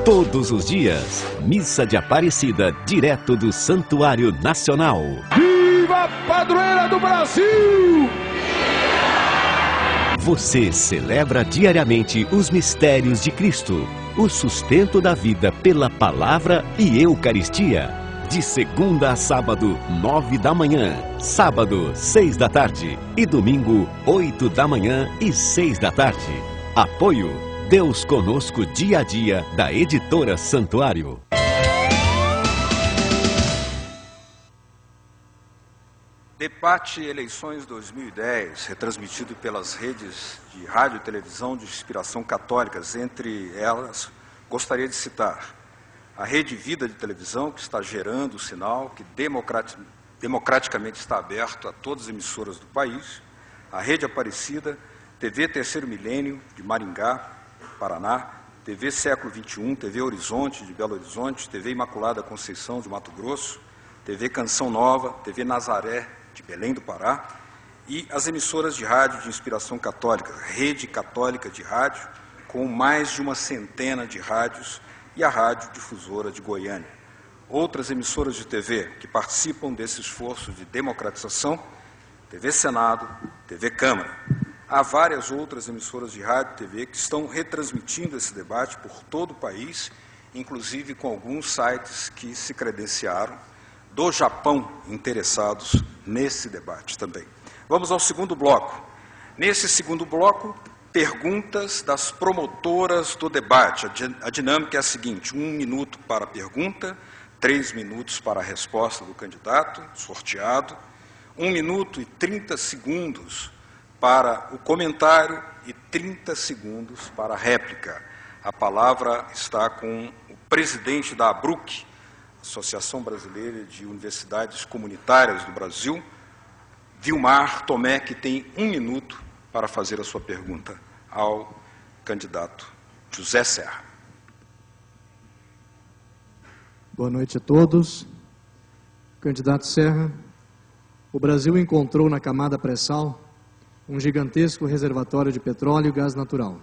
Todos os dias, Missa de Aparecida, direto do Santuário Nacional. Viva a Padroeira do Brasil! Você celebra diariamente os mistérios de Cristo, o sustento da vida pela palavra e Eucaristia. De segunda a sábado, 9 da manhã, sábado, 6 da tarde e domingo, 8 da manhã e 6 da tarde. Apoio Deus Conosco Dia a Dia, da Editora Santuário. Debate Eleições 2010, retransmitido pelas redes de rádio e televisão de inspiração católicas. Entre elas, gostaria de citar a Rede Vida de Televisão, que está gerando o sinal, que democraticamente está aberto a todas as emissoras do país, a Rede Aparecida, TV Terceiro Milênio, de Maringá, Paraná, TV Século XXI, TV Horizonte, de Belo Horizonte, TV Imaculada Conceição, de Mato Grosso, TV Canção Nova, TV Nazaré, de Belém do Pará, e as emissoras de rádio de inspiração católica, Rede Católica de Rádio, com mais de uma centena de rádios, e a Rádio Difusora de Goiânia. Outras emissoras de TV que participam desse esforço de democratização, TV Senado, TV Câmara. Há várias outras emissoras de rádio e TV que estão retransmitindo esse debate por todo o país, inclusive com alguns sites que se credenciaram do Japão interessados nesse debate também. Vamos ao segundo bloco. Nesse segundo bloco, perguntas das promotoras do debate. A dinâmica é a seguinte: 1 minuto para a pergunta, 3 minutos para a resposta do candidato sorteado, 1 minuto e 30 segundos para o comentário e 30 segundos para a réplica. A palavra está com o presidente da ABRUC, Associação Brasileira de Universidades Comunitárias do Brasil, Vilmar Tomé, que tem 1 minuto para fazer a sua pergunta ao candidato José Serra. Boa noite a todos. Candidato Serra, o Brasil encontrou na camada pré-sal um gigantesco reservatório de petróleo e gás natural.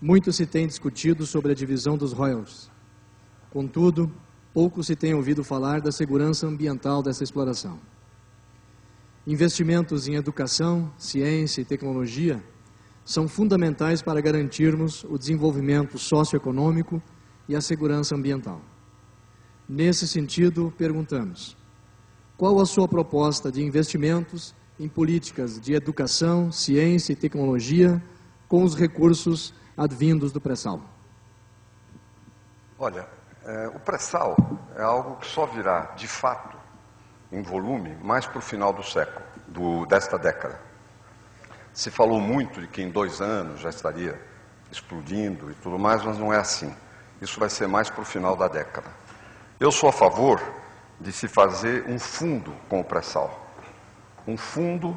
Muito se tem discutido sobre a divisão dos royalties. Contudo, pouco se tem ouvido falar da segurança ambiental dessa exploração. Investimentos em educação, ciência e tecnologia são fundamentais para garantirmos o desenvolvimento socioeconômico e a segurança ambiental. Nesse sentido, perguntamos: qual a sua proposta de investimentos em políticas de educação, ciência e tecnologia com os recursos advindos do pré-sal? Olha, o pré-sal é algo que só virá, de fato, em volume, mais para o final do século, desta década. Se falou muito de que em 2 anos já estaria explodindo e tudo mais, mas não é assim. Isso vai ser mais para o final da década. Eu sou a favor de se fazer um fundo com o pré-sal. Um fundo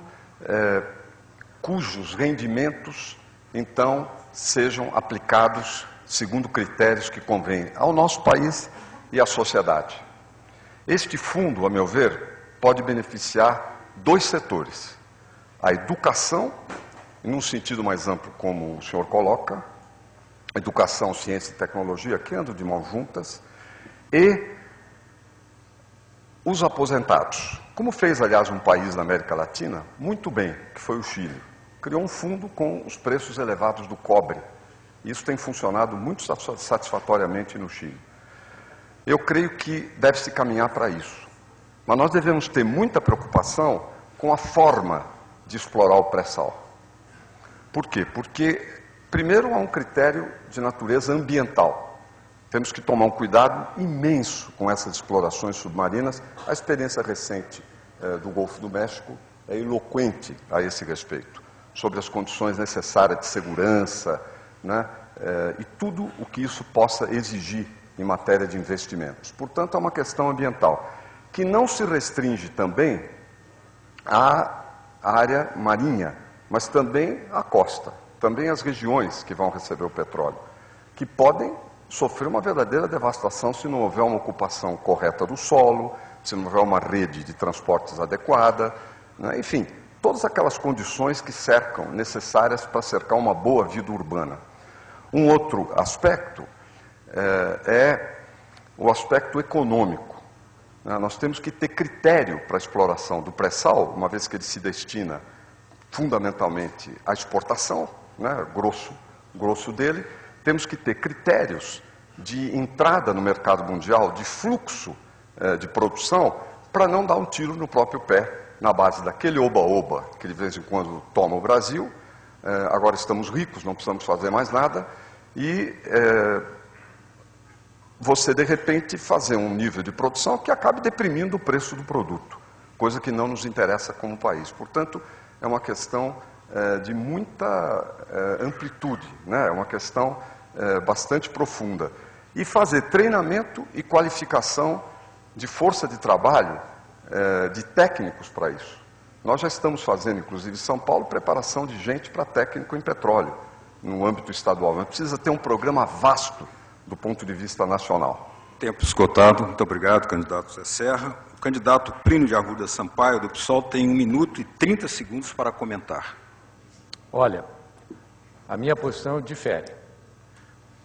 cujos rendimentos, então, sejam aplicados segundo critérios que convêm ao nosso país e à sociedade. Este fundo, a meu ver, pode beneficiar 2 setores: a educação, num sentido mais amplo, como o senhor coloca, educação, ciência e tecnologia, que andam de mãos juntas, e os aposentados. Como fez, aliás, um país da América Latina muito bem, que foi o Chile. Criou um fundo com os preços elevados do cobre. Isso tem funcionado muito satisfatoriamente no Chile. Eu creio que deve-se caminhar para isso. Mas nós devemos ter muita preocupação com a forma de explorar o pré-sal. Por quê? Porque, primeiro, há um critério de natureza ambiental. Temos que tomar um cuidado imenso com essas explorações submarinas. A experiência recente do Golfo do México é eloquente a esse respeito, sobre as condições necessárias de segurança, né, e tudo o que isso possa exigir em matéria de investimentos. Portanto, é uma questão ambiental, que não se restringe também à área marinha, mas também à costa, também às regiões que vão receber o petróleo, que podem sofrer uma verdadeira devastação se não houver uma ocupação correta do solo, se não houver uma rede de transportes adequada, né? Enfim, todas aquelas condições que cercam, necessárias para cercar uma boa vida urbana. Um outro aspecto é o aspecto econômico. Nós temos que ter critério para a exploração do pré-sal, uma vez que ele se destina fundamentalmente à exportação, né, grosso dele. Temos que ter critérios de entrada no mercado mundial, de fluxo de produção, para não dar um tiro no próprio pé, na base daquele oba-oba que de vez em quando toma o Brasil. Agora estamos ricos, não precisamos fazer mais nada, e você de repente fazer um nível de produção que acabe deprimindo o preço do produto, coisa que não nos interessa como país. Portanto, é uma questão de muita amplitude, né? É uma questão bastante profunda. E fazer treinamento e qualificação de força de trabalho, de técnicos para isso. Nós já estamos fazendo, inclusive em São Paulo, preparação de gente para técnico em petróleo, no âmbito estadual. Mas precisa ter um programa vasto do ponto de vista nacional. Tempo esgotado. Muito obrigado, candidato Zé Serra. O candidato Plínio de Arruda Sampaio, do PSOL, tem 1 minuto e 30 segundos para comentar. Olha, a minha posição difere.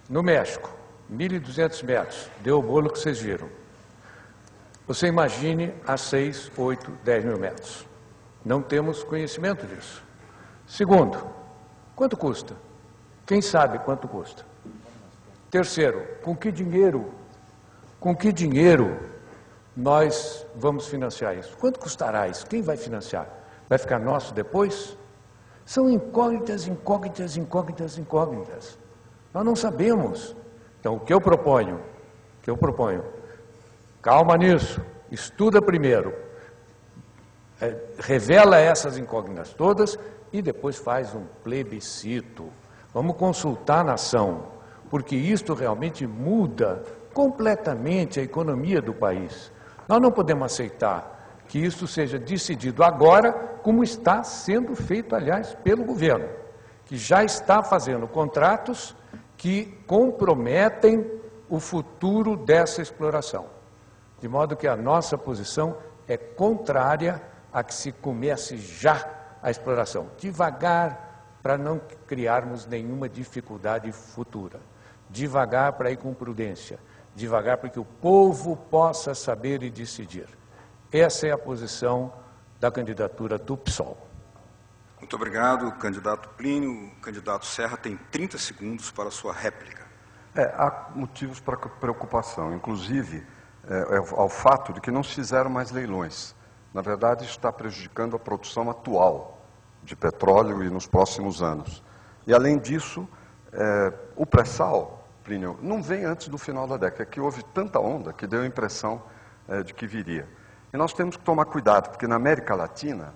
No México, 1.200 metros, deu o bolo que vocês viram. Você imagine a 6, 8, 10 mil metros. Não temos conhecimento disso. Segundo, quanto custa? Quem sabe quanto custa? Terceiro, com que dinheiro nós vamos financiar isso? Quanto custará isso? Quem vai financiar? Vai ficar nosso depois? São incógnitas. Nós não sabemos. Então, o que eu proponho, calma nisso, estuda primeiro, revela essas incógnitas todas e depois faz um plebiscito. Vamos consultar a nação, porque isto realmente muda completamente a economia do país. Nós não podemos aceitar que isso seja decidido agora, como está sendo feito, aliás, pelo governo, que já está fazendo contratos que comprometem o futuro dessa exploração. De modo que a nossa posição é contrária a que se comece já a exploração. Devagar, para não criarmos nenhuma dificuldade futura. Devagar para ir com prudência. Devagar para que o povo possa saber e decidir. Essa é a posição da candidatura do PSOL. Muito obrigado, candidato Plínio. O candidato Serra tem 30 segundos para a sua réplica. Há motivos para preocupação, inclusive ao fato de que não se fizeram mais leilões. Na verdade, isso está prejudicando a produção atual de petróleo e nos próximos anos. E, além disso, o pré-sal, Plínio, não vem antes do final da década, que houve tanta onda que deu a impressão de que viria. E nós temos que tomar cuidado, porque na América Latina,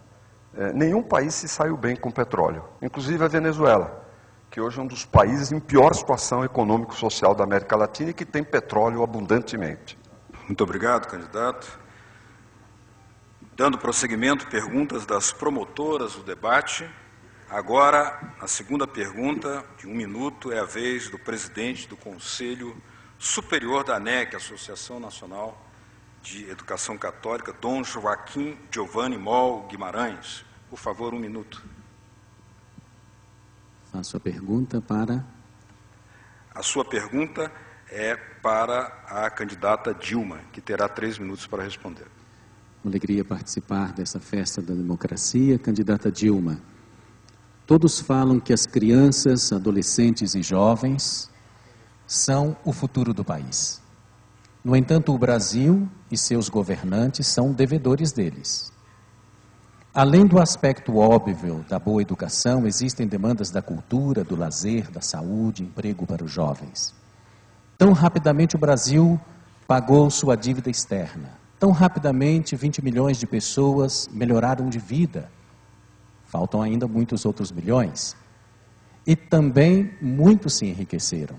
nenhum país se saiu bem com petróleo, inclusive a Venezuela, que hoje é um dos países em pior situação econômico-social da América Latina e que tem petróleo abundantemente. Muito obrigado, candidato. Dando prosseguimento, perguntas das promotoras do debate. Agora, a segunda pergunta, de 1 minuto, é a vez do presidente do Conselho Superior da ANEC, Associação Nacional de Educação Católica, Dom Joaquim Giovanni Moll Guimarães. Por favor, 1 minuto. Faço a pergunta para... A sua pergunta é para a candidata Dilma, que terá 3 minutos para responder. Uma alegria participar dessa festa da democracia. Candidata Dilma, todos falam que as crianças, adolescentes e jovens são o futuro do país. No entanto, o Brasil e seus governantes são devedores deles. Além do aspecto óbvio da boa educação, existem demandas da cultura, do lazer, da saúde, emprego para os jovens. Tão rapidamente o Brasil pagou sua dívida externa. Tão rapidamente 20 milhões de pessoas melhoraram de vida. Faltam ainda muitos outros milhões. E também muitos se enriqueceram.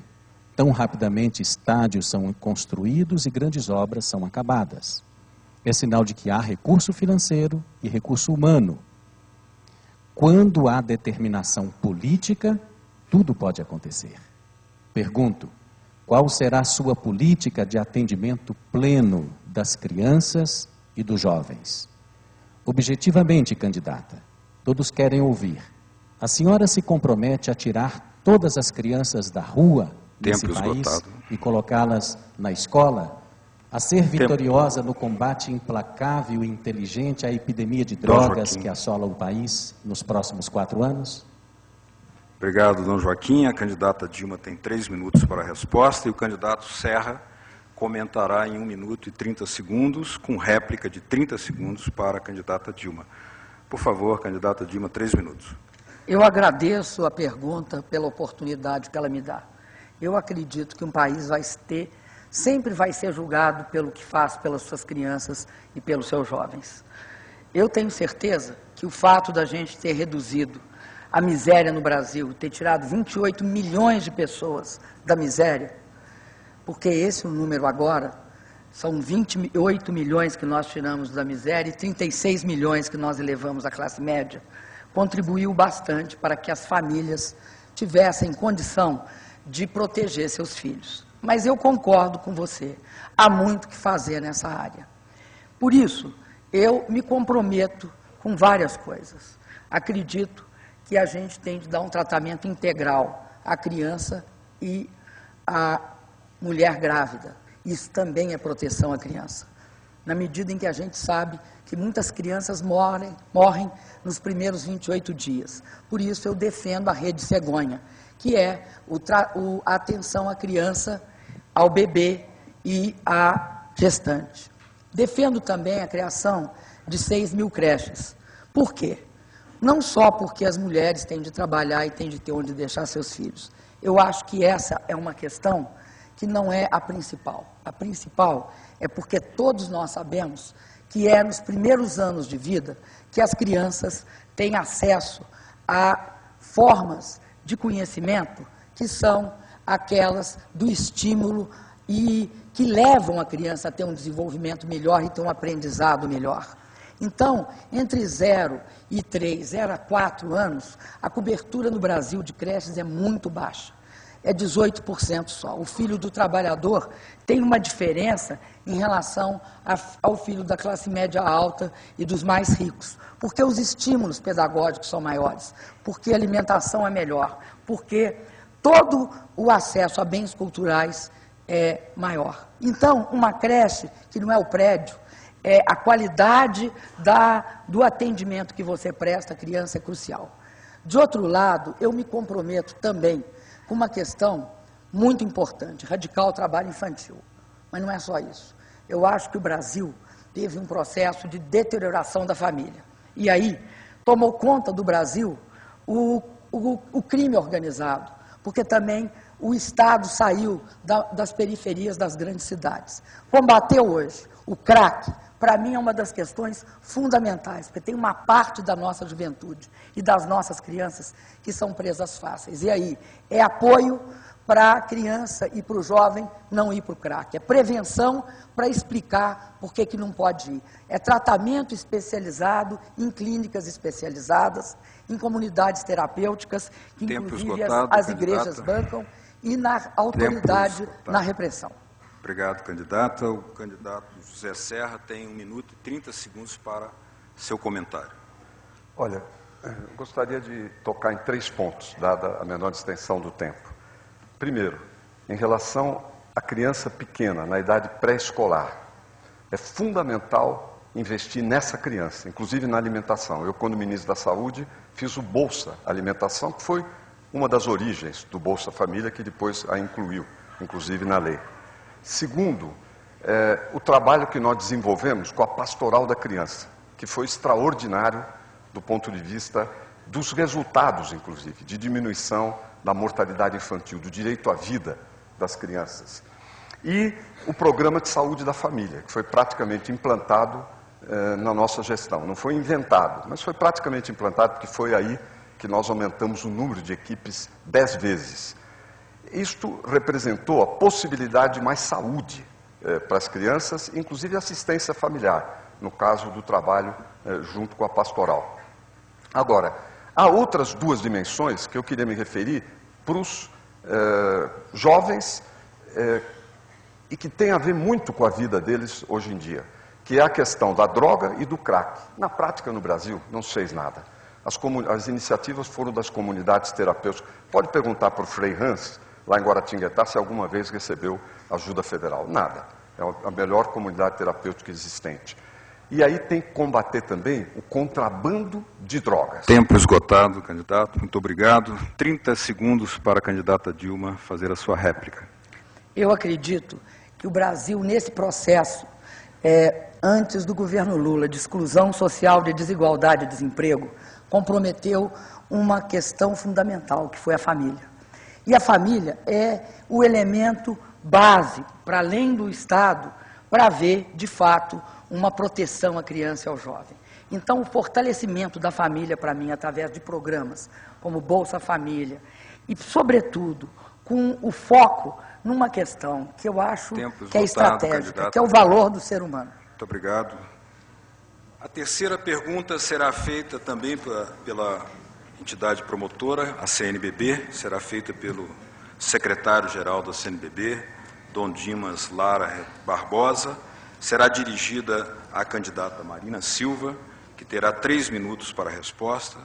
Tão rapidamente estádios são construídos e grandes obras são acabadas. É sinal de que há recurso financeiro e recurso humano. Quando há determinação política, tudo pode acontecer. Pergunto, qual será a sua política de atendimento pleno das crianças e dos jovens? Objetivamente, candidata, todos querem ouvir. A senhora se compromete a tirar todas as crianças da rua nesse país e colocá-las na escola, a ser vitoriosa no combate implacável e inteligente à epidemia de drogas que assola o país nos próximos 4 anos? Obrigado, Dom Joaquim. A candidata Dilma tem 3 minutos para a resposta e o candidato Serra comentará em 1 minuto e 30 segundos, com réplica de 30 segundos para a candidata Dilma. Por favor, candidata Dilma, 3 minutos. Eu agradeço a pergunta pela oportunidade que ela me dá. Eu acredito que um país sempre vai ser julgado pelo que faz pelas suas crianças e pelos seus jovens. Eu tenho certeza que o fato da gente ter reduzido a miséria no Brasil, ter tirado 28 milhões de pessoas da miséria, porque esse é o número agora, são 28 milhões que nós tiramos da miséria e 36 milhões que nós elevamos à classe média, contribuiu bastante para que as famílias tivessem condição de proteger seus filhos. Mas eu concordo com você, há muito que fazer nessa área. Por isso, eu me comprometo com várias coisas. Acredito que a gente tem de dar um tratamento integral à criança e à mulher grávida. Isso também é proteção à criança. Na medida em que a gente sabe que muitas crianças morrem nos primeiros 28 dias. Por isso eu defendo a Rede Cegonha, que é a atenção à criança, ao bebê e à gestante. Defendo também a criação de 6 mil creches. Por quê? Não só porque as mulheres têm de trabalhar e têm de ter onde deixar seus filhos. Eu acho que essa é uma questão que não é a principal. A principal é porque todos nós sabemos que é nos primeiros anos de vida que as crianças têm acesso a formas de conhecimento que são aquelas do estímulo e que levam a criança a ter um desenvolvimento melhor e ter um aprendizado melhor. Então, entre 0 e 3, 0 a 4 anos, a cobertura no Brasil de creches é muito baixa. É 18% só. O filho do trabalhador tem uma diferença em relação ao filho da classe média alta e dos mais ricos, porque os estímulos pedagógicos são maiores, porque a alimentação é melhor, porque todo o acesso a bens culturais é maior. Então, uma creche, que não é o prédio, a qualidade do atendimento que você presta à criança é crucial. De outro lado, eu me comprometo também com uma questão muito importante, radical trabalho infantil. Mas não é só isso. Eu acho que o Brasil teve um processo de deterioração da família. E aí, tomou conta do Brasil o crime organizado, porque também o Estado saiu das periferias das grandes cidades. Combater hoje o crack, para mim, é uma das questões fundamentais, porque tem uma parte da nossa juventude e das nossas crianças que são presas fáceis. E aí, é apoio para a criança e para o jovem não ir para o crack. É prevenção para explicar por que não pode ir. É tratamento especializado em clínicas especializadas, em comunidades terapêuticas, que inclusive as igrejas bancam, e na autoridade na repressão. Obrigado, candidata. O candidato José Serra tem 1 minuto e 30 segundos para seu comentário. Olha, eu gostaria de tocar em 3 pontos, dada a menor extensão do tempo. Primeiro, em relação à criança pequena, na idade pré-escolar, é fundamental investir nessa criança, inclusive na alimentação. Eu, quando ministro da Saúde, fiz o Bolsa Alimentação, que foi uma das origens do Bolsa Família, que depois a incluiu, inclusive na lei. Segundo, o trabalho que nós desenvolvemos com a Pastoral da Criança, que foi extraordinário do ponto de vista dos resultados, inclusive, de diminuição da mortalidade infantil, do direito à vida das crianças. E o Programa de Saúde da Família, que foi praticamente implantado na nossa gestão. Não foi inventado, mas foi praticamente implantado, porque foi aí que nós aumentamos o número de equipes 10 vezes. Isto representou a possibilidade de mais saúde para as crianças, inclusive assistência familiar, no caso do trabalho junto com a pastoral. Agora, há outras 2 dimensões que eu queria me referir para os jovens e que tem a ver muito com a vida deles hoje em dia, que é a questão da droga e do crack. Na prática, no Brasil, não se fez nada. As iniciativas foram das comunidades terapêuticas. Pode perguntar para o Frei Hans, lá em Guaratinguetá, se alguma vez recebeu ajuda federal. Nada. É a melhor comunidade terapêutica existente. E aí tem que combater também o contrabando de drogas. Tempo esgotado, candidato. Muito obrigado. 30 segundos para a candidata Dilma fazer a sua réplica. Eu acredito que o Brasil, nesse processo, antes do governo Lula, de exclusão social, de desigualdade e desemprego, comprometeu uma questão fundamental, que foi a família. E a família é o elemento básico, para além do Estado, para haver, de fato, uma proteção à criança e ao jovem. Então, o fortalecimento da família, para mim, através de programas como Bolsa Família, e, sobretudo, com o foco numa questão que eu acho que é estratégica, que é o valor do ser humano. Muito obrigado. A terceira pergunta será feita também pela entidade promotora, a CNBB, será feita pelo secretário-geral da CNBB, Dom Dimas Lara Barbosa, será dirigida à candidata Marina Silva, que terá 3 minutos para a resposta,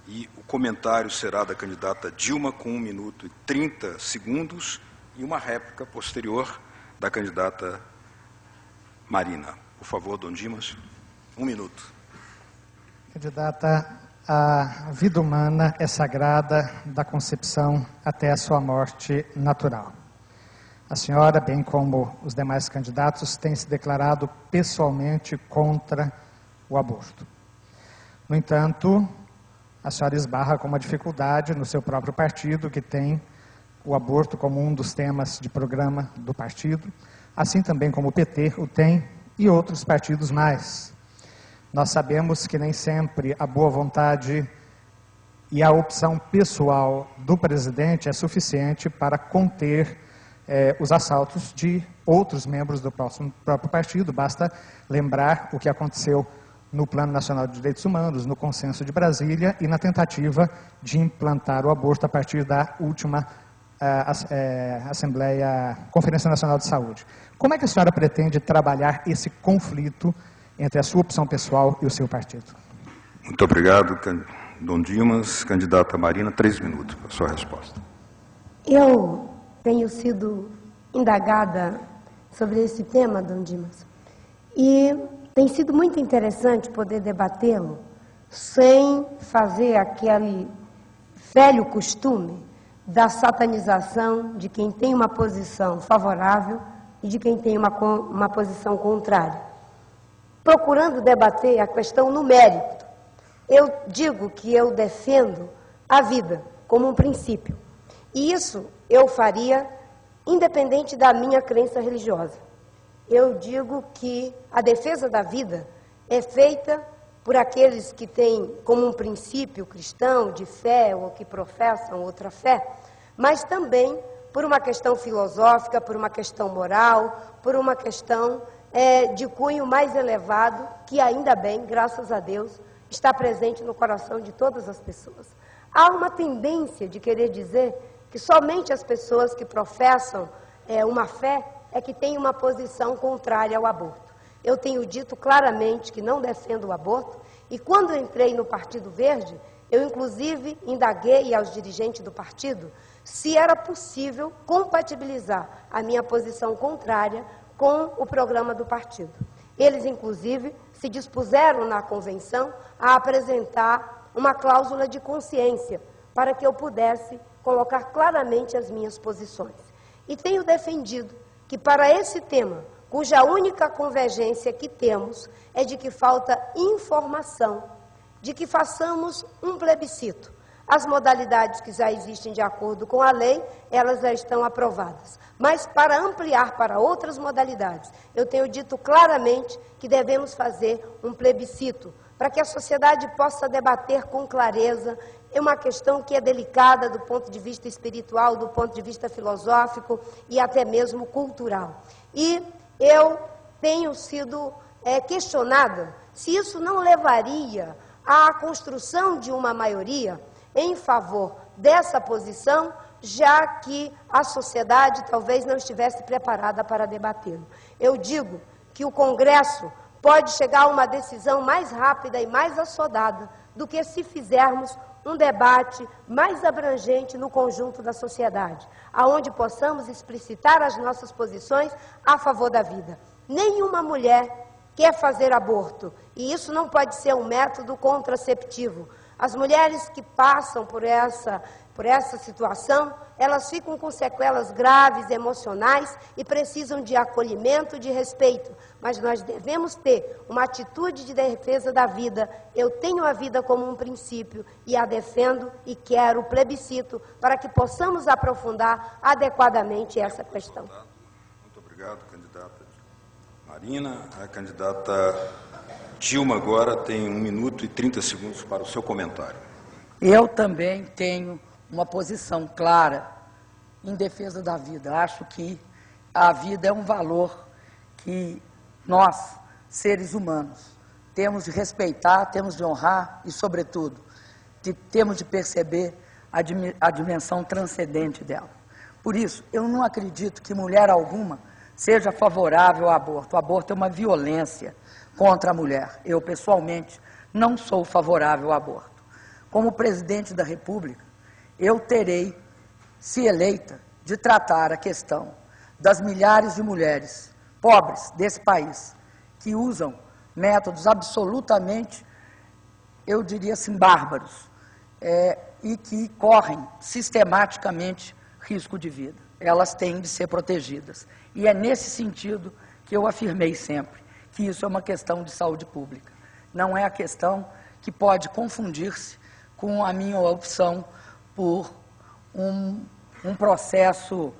e o comentário será da candidata Dilma, com 1 minuto e 30 segundos, e uma réplica posterior da candidata Marina. Por favor, Dom Dimas, 1 minuto. Candidata, a vida humana é sagrada da concepção até a sua morte natural. A senhora, bem como os demais candidatos, tem se declarado pessoalmente contra o aborto. No entanto, a senhora esbarra com uma dificuldade no seu próprio partido, que tem o aborto como um dos temas de programa do partido, assim também como o PT o tem e outros partidos mais. Nós sabemos que nem sempre a boa vontade e a opção pessoal do presidente é suficiente para conter os assaltos de outros membros do próprio partido. Basta lembrar o que aconteceu no Plano Nacional de Direitos Humanos, no Consenso de Brasília e na tentativa de implantar o aborto a partir da última Conferência Nacional de Saúde. Como é que a senhora pretende trabalhar esse conflito entre a sua opção pessoal e o seu partido? Muito obrigado, Dom Dimas. Candidata Marina, 3 minutos para a sua resposta. Eu tenho sido indagada sobre esse tema, Dom Dimas, e tem sido muito interessante poder debatê-lo sem fazer aquele velho costume da satanização de quem tem uma posição favorável e de quem tem uma posição contrária. Procurando debater a questão no mérito, eu digo que eu defendo a vida como um princípio. E isso eu faria independente da minha crença religiosa. Eu digo que a defesa da vida é feita por aqueles que têm como um princípio cristão de fé ou que professam outra fé, mas também por uma questão filosófica, por uma questão moral, por uma questão de cunho mais elevado, que ainda bem, graças a Deus, está presente no coração de todas as pessoas. Há uma tendência de querer dizer que somente as pessoas que professam uma fé é que têm uma posição contrária ao aborto. Eu tenho dito claramente que não defendo o aborto, e quando entrei no Partido Verde, eu inclusive indaguei aos dirigentes do partido se era possível compatibilizar a minha posição contrária com o programa do partido. Eles, inclusive, se dispuseram na convenção a apresentar uma cláusula de consciência para que eu pudesse colocar claramente as minhas posições. E tenho defendido que para esse tema, cuja única convergência que temos é de que falta informação, de que façamos um plebiscito. As modalidades que já existem de acordo com a lei, elas já estão aprovadas. Mas para ampliar para outras modalidades, eu tenho dito claramente que devemos fazer um plebiscito, para que a sociedade possa debater com clareza. É uma questão que é delicada do ponto de vista espiritual, do ponto de vista filosófico e até mesmo cultural. E eu tenho sido questionada se isso não levaria à construção de uma maioria em favor dessa posição, já que a sociedade talvez não estivesse preparada para debatê-lo. Eu digo que o Congresso pode chegar a uma decisão mais rápida e mais assodada do que se fizermos um debate mais abrangente no conjunto da sociedade, aonde possamos explicitar as nossas posições a favor da vida. Nenhuma mulher quer fazer aborto, e isso não pode ser um método contraceptivo. As mulheres que passam por essa situação, elas ficam com sequelas graves, emocionais, e precisam de acolhimento, de respeito. Mas nós devemos ter uma atitude de defesa da vida. Eu tenho a vida como um princípio e a defendo e quero plebiscito para que possamos aprofundar adequadamente essa questão. Muito obrigado, candidata Marina. A candidata Dilma agora tem 1 minuto e 30 segundos para o seu comentário. Eu também tenho uma posição clara em defesa da vida. Acho que a vida é um valor que nós, seres humanos, temos de respeitar, temos de honrar e, sobretudo, temos de perceber a dimensão transcendente dela. Por isso, eu não acredito que mulher alguma seja favorável ao aborto. O aborto é uma violência contra a mulher. Eu, pessoalmente, não sou favorável ao aborto. Como presidente da República, eu terei, se eleita, de tratar a questão das milhares de mulheres pobres desse país que usam métodos absolutamente, eu diria assim, bárbaros, e que correm sistematicamente risco de vida. Elas têm de ser protegidas. E é nesse sentido que eu afirmei sempre que isso é uma questão de saúde pública. Não é a questão que pode confundir-se com a minha opção por um processo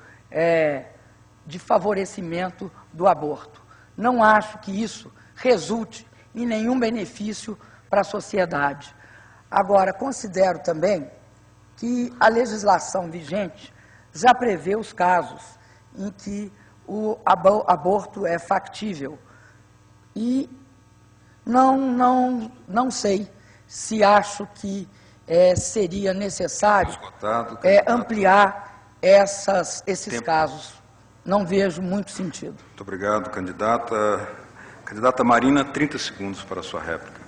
de favorecimento do aborto. Não acho que isso resulte em nenhum benefício para a sociedade. Agora, considero também que a legislação vigente já prevê os casos em que o aborto é factível. E não sei se acho que seria necessário ampliar esses casos. Não vejo muito sentido. Muito obrigado, candidata. Candidata Marina, 30 segundos para a sua réplica.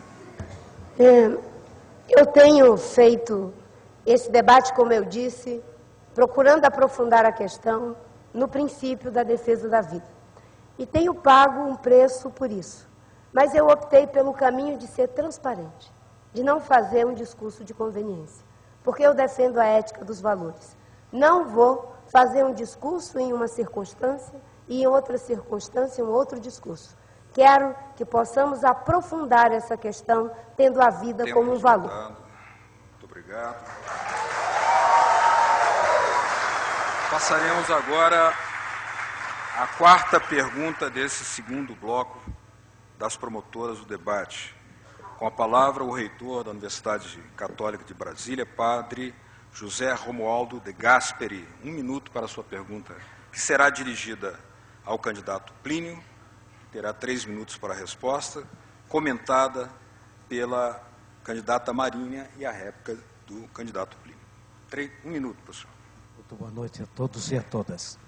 Eu tenho feito esse debate, como eu disse, procurando aprofundar a questão no princípio da defesa da vida. E tenho pago um preço por isso. Mas eu optei pelo caminho de ser transparente, de não fazer um discurso de conveniência, porque eu defendo a ética dos valores. Não vou fazer um discurso em uma circunstância e em outra circunstância um outro discurso. Quero que possamos aprofundar essa questão, tendo a vida como um valor. Muito obrigado. Passaremos agora à quarta pergunta desse segundo bloco das promotoras do debate. Com a palavra, o reitor da Universidade Católica de Brasília, padre José Romualdo de Gasperi. 1 minuto para a sua pergunta, que será dirigida ao candidato Plínio, que terá 3 minutos para a resposta, comentada pela candidata Marina e a réplica do candidato Plínio. 1 minuto, professor. Muito boa noite a todos e a todas.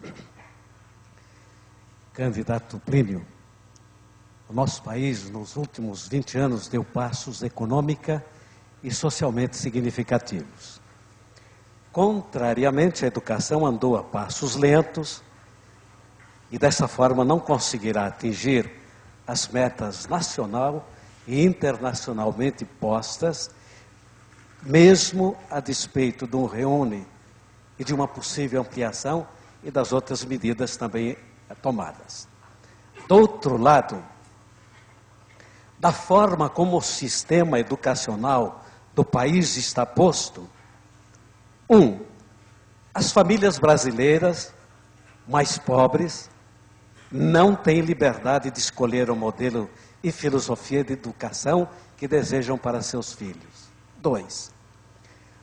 Candidato Plínio, o nosso país, nos últimos 20 anos, deu passos econômica e socialmente significativos. Contrariamente, a educação andou a passos lentos e, dessa forma, não conseguirá atingir as metas nacional e internacionalmente postas, mesmo a despeito de um reúne e de uma possível ampliação e das outras medidas também tomadas. Do outro lado, da forma como o sistema educacional do país está posto, as famílias brasileiras mais pobres não têm liberdade de escolher o modelo e filosofia de educação que desejam para seus filhos. 2,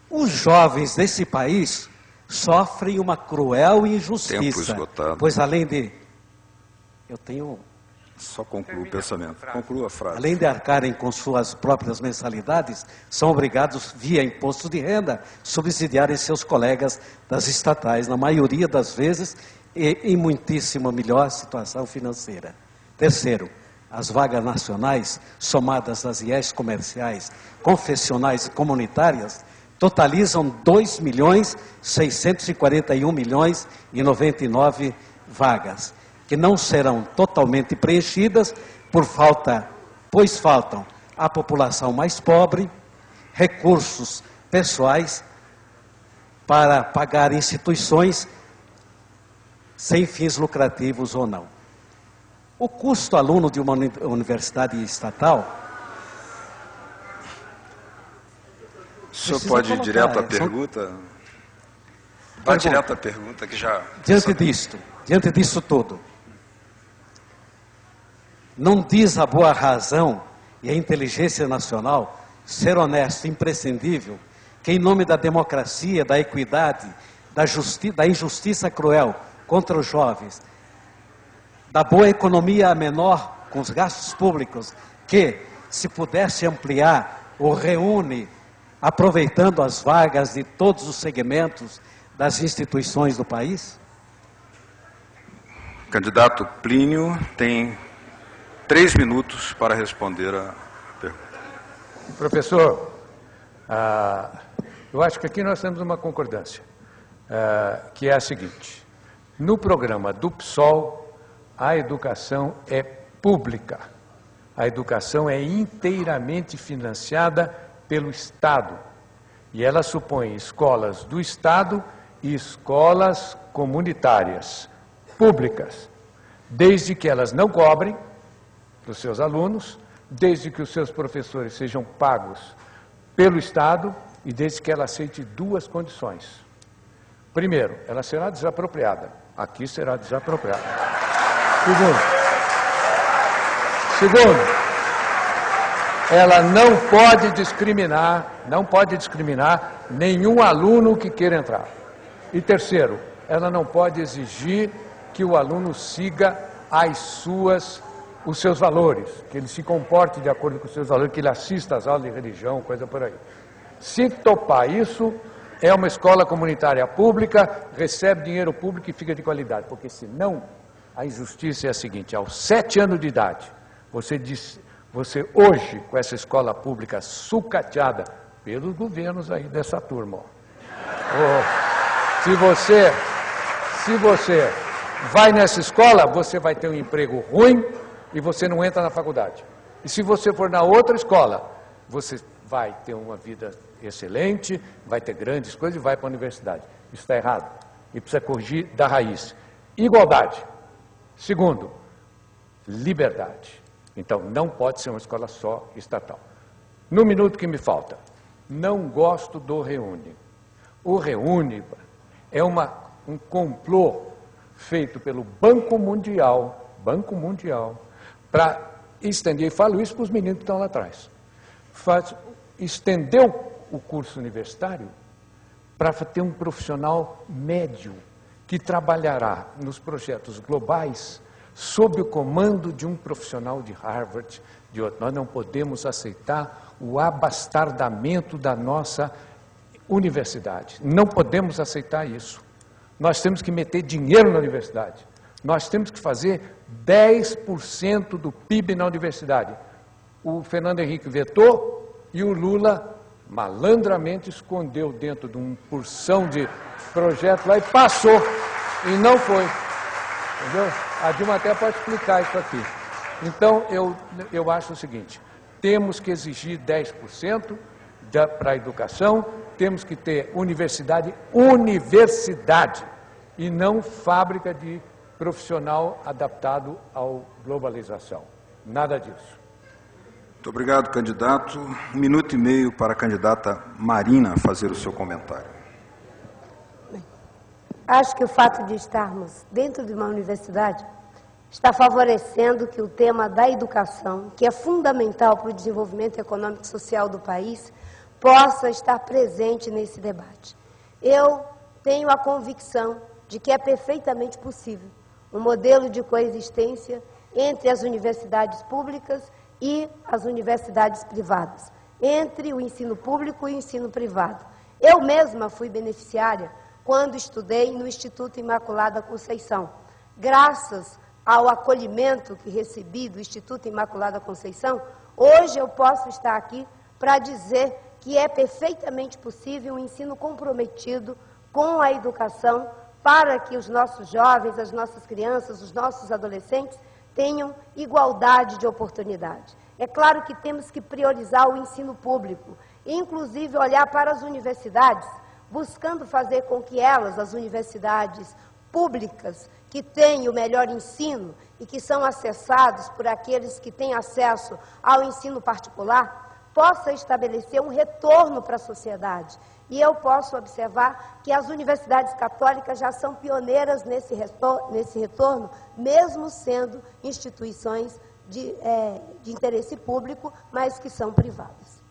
os jovens desse país sofrem uma cruel injustiça, pois além de... Só conclua o pensamento, conclua a frase. Além de arcarem com suas próprias mensalidades, são obrigados, via imposto de renda, subsidiarem seus colegas das estatais, na maioria das vezes, e em muitíssima melhor situação financeira. 3, as vagas nacionais, somadas às IES comerciais, confessionais e comunitárias, totalizam 2.641.099 vagas, que não serão totalmente preenchidas pois faltam à população mais pobre recursos pessoais para pagar instituições sem fins lucrativos ou não. O custo aluno de uma universidade estatal... O senhor pode ir direto à pergunta? Vá direto à pergunta que já... Diante disso tudo, não diz a boa razão e a inteligência nacional ser honesto, imprescindível, que em nome da democracia, da equidade, da injustiça cruel contra os jovens, da boa economia a menor com os gastos públicos, que, se pudesse ampliar ou reúne, aproveitando as vagas de todos os segmentos das instituições do país? Candidato Plínio tem 3 minutos para responder a pergunta. Professor, eu acho que aqui nós temos uma concordância, que é a seguinte: no programa do PSOL, a educação é pública, a educação é inteiramente financiada pelo Estado, e ela supõe escolas do Estado e escolas comunitárias, públicas, desde que elas não cobrem para os seus alunos, desde que os seus professores sejam pagos pelo Estado e desde que ela aceite 2 condições. Primeiro, ela será desapropriada. Aqui será desapropriada. Segundo, ela não pode discriminar nenhum aluno que queira entrar. E terceiro, ela não pode exigir que o aluno siga os seus valores, que ele se comporte de acordo com os seus valores, que ele assista às aulas de religião, coisa por aí. Se topar isso, é uma escola comunitária pública, recebe dinheiro público e fica de qualidade, porque senão a injustiça é a seguinte: aos 7 anos de idade, você hoje, com essa escola pública sucateada pelos governos aí dessa turma, se você vai nessa escola, você vai ter um emprego ruim e você não entra na faculdade. E se você for na outra escola, você vai ter uma vida excelente, vai ter grandes coisas e vai para a universidade. Isso está errado e precisa corrigir da raiz. Igualdade. Segundo, liberdade. Então, não pode ser uma escola só estatal. No minuto que me falta, não gosto do Reúne. O Reúne é um complô feito pelo Banco Mundial, para estender, e falo isso para os meninos que estão lá atrás, estender o curso universitário para ter um profissional médio que trabalhará nos projetos globais sob o comando de um profissional de Harvard, de outro. Nós não podemos aceitar o abastardamento da nossa universidade. Não podemos aceitar isso. Nós temos que meter dinheiro na universidade. Nós temos que fazer 10% do PIB na universidade. O Fernando Henrique vetou e o Lula malandramente escondeu dentro de uma porção de projeto lá e passou. E não foi. Entendeu? A Dilma até pode explicar isso aqui. Então, eu acho o seguinte: temos que exigir 10% para a educação, temos que ter universidade, e não fábrica de profissional adaptado à globalização. Nada disso. Muito obrigado, candidato. 1 minuto e meio para a candidata Marina fazer o seu comentário. Acho que o fato de estarmos dentro de uma universidade está favorecendo que o tema da educação, que é fundamental para o desenvolvimento econômico e social do país, possa estar presente nesse debate. Eu tenho a convicção de que é perfeitamente possível um modelo de coexistência entre as universidades públicas e as universidades privadas, entre o ensino público e o ensino privado. Eu mesma fui beneficiária quando estudei no Instituto Imaculada Conceição, graças ao acolhimento que recebi do Instituto Imaculada Conceição, hoje eu posso estar aqui para dizer que é perfeitamente possível um ensino comprometido com a educação para que os nossos jovens, as nossas crianças, os nossos adolescentes tenham igualdade de oportunidade. É claro que temos que priorizar o ensino público, inclusive olhar para as universidades, buscando fazer com que elas, as universidades públicas, que têm o melhor ensino e que são acessados por aqueles que têm acesso ao ensino particular, possa estabelecer um retorno para a sociedade. E eu posso observar que as universidades católicas já são pioneiras nesse retorno, mesmo sendo instituições de interesse público, mas que são privadas.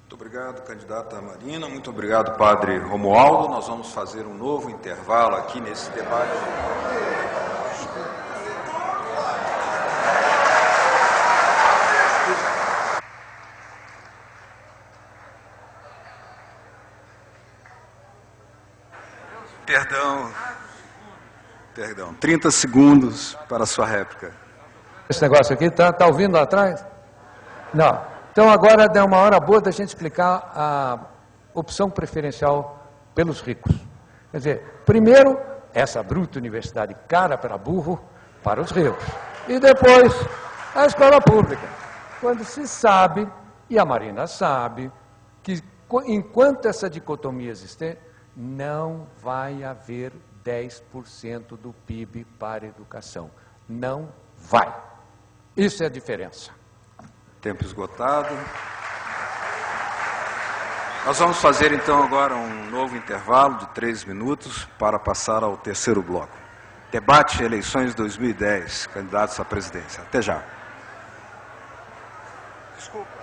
Muito obrigado, candidata Marina. Muito obrigado, padre Romualdo. Nós vamos fazer um novo intervalo aqui nesse debate. Perdão. 30 segundos para a sua réplica. Esse negócio aqui, tá ouvindo lá atrás? Não. Então agora é uma hora boa da gente explicar a opção preferencial pelos ricos. Quer dizer, primeiro, essa bruta universidade cara para burro, para os ricos. E depois, a escola pública. Quando se sabe, e a Marina sabe, que enquanto essa dicotomia existir, não vai haver 10% do PIB para a educação. Não vai. Isso é a diferença. Tempo esgotado. Nós vamos fazer então agora um novo intervalo de 3 minutos para passar ao terceiro bloco. Debate Eleições 2010, candidatos à presidência. Até já. Desculpa.